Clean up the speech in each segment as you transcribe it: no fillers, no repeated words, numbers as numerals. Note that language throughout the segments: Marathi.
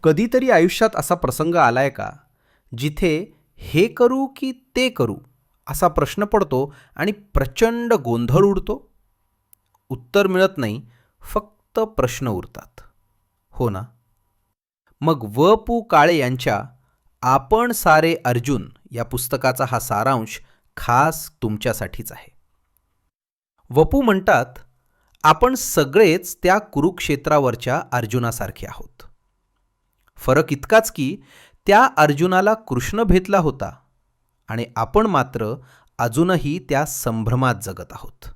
कधीतरी आयुष्यात असा प्रसंग आलाय का, जिथे हे करू की ते करू असा प्रश्न पडतो आणि प्रचंड गोंधळ उडतो? उत्तर मिळत नाही, फक्त प्रश्न उरतात. हो ना? मग व पु काळे यांच्या आपण सारे अर्जुन या पुस्तकाचा हा सारांश खास तुमच्यासाठीच आहे. वपू म्हणतात, आपण सगळेच त्या कुरुक्षेत्रावरच्या अर्जुनासारखे आहोत. फरक इतकाच की त्या अर्जुनाला कृष्ण भेटला होता आणि आपण मात्र अजूनही त्या संभ्रमात जगत आहोत.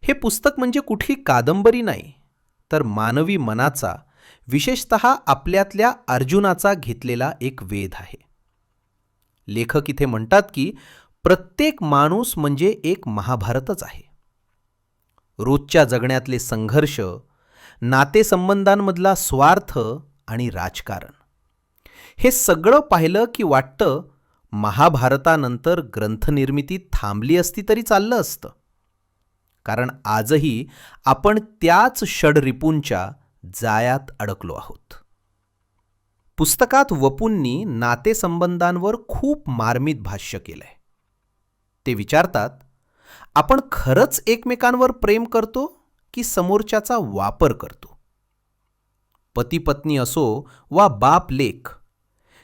हे पुस्तक म्हणजे कुठली कादंबरी नाही, तर मानवी मनाचा, विशेषतः आपल्यातल्या अर्जुनाचा घेतलेला एक वेध आहे. लेखक इथे म्हणतात की प्रत्येक माणूस म्हणजे एक महाभारतच आहे. रोजच्या जगण्यातले संघर्ष, नातेसंबंधांमधला स्वार्थ आणि राजकारण, हे सगळं पाहिलं की वाटतं महाभारतानंतर ग्रंथनिर्मिती थांबली असती तरी चाललं असतं. कारण आजही आपण त्याच षडरिपूंच्या जाळ्यात अडकलो आहोत. पुस्तकात वपूंनी नातेसंबंधांवर खूप मार्मिक भाष्य केलंय. ते विचारतात, आपण खरंच एकमेकांवर प्रेम करतो की समोरच्याचा वापर करतो? पती पत्नी असो वा बाप लेक,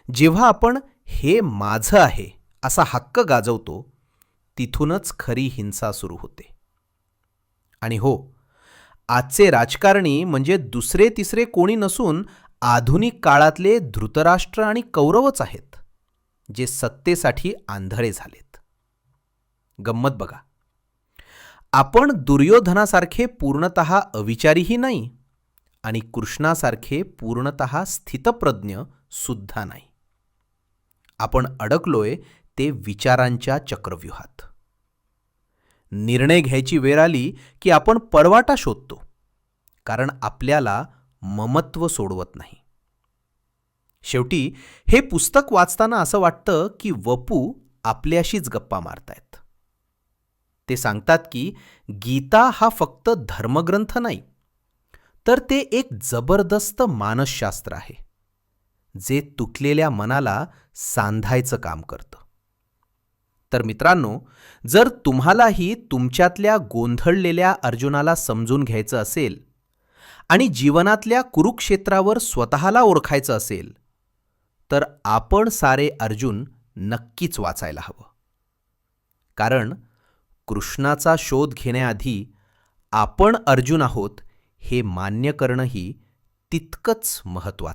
जेव्हा आपण हे माझं आहे असा हक्क गाजवतो, तिथूनच खरी हिंसा सुरू होते. आणि हो, आजचे राजकारणी म्हणजे दुसरे तिसरे कोणी नसून आधुनिक काळातले धृतराष्ट्र आणि कौरवच आहेत, जे सत्तेसाठी आंधळे झालेत. गंमत बघा, आपण दुर्योधनासारखे पूर्णतः अविचारीही नाही आणि कृष्णासारखे पूर्णतः स्थितप्रज्ञ सुद्धा नाही. आपण अडकलोय ते विचारांच्या चक्रव्यूहात. निर्णय घ्यायची वेळ आली की आपण पळवाटा शोधतो, कारण आपल्याला ममत्व सोडवत नाही. शेवटी हे पुस्तक वाचताना असं वाटतं की वपू आपल्याशीच गप्पा मारतायत. ते सांगतात की गीता हा फक्त धर्मग्रंथ नाही, तर ते एक जबरदस्त मानसशास्त्र आहे, जे तुटलेल्या मनाला सांधायचं काम करतं. तर मित्रांनो, जर तुम्हालाही तुमच्यातल्या गोंधळलेल्या अर्जुनाला समजून घ्यायचं असेल आणि जीवनातल्या कुरुक्षेत्रावर स्वतःला ओळखायचं असेल, तर आपण सारे अर्जुन नक्कीच वाचायला हवं. कारण कृष्णाचा शोध घेण्याआधी आपण अर्जुन आहोत हे मान्य करणंही तितकंच महत्त्वाचं.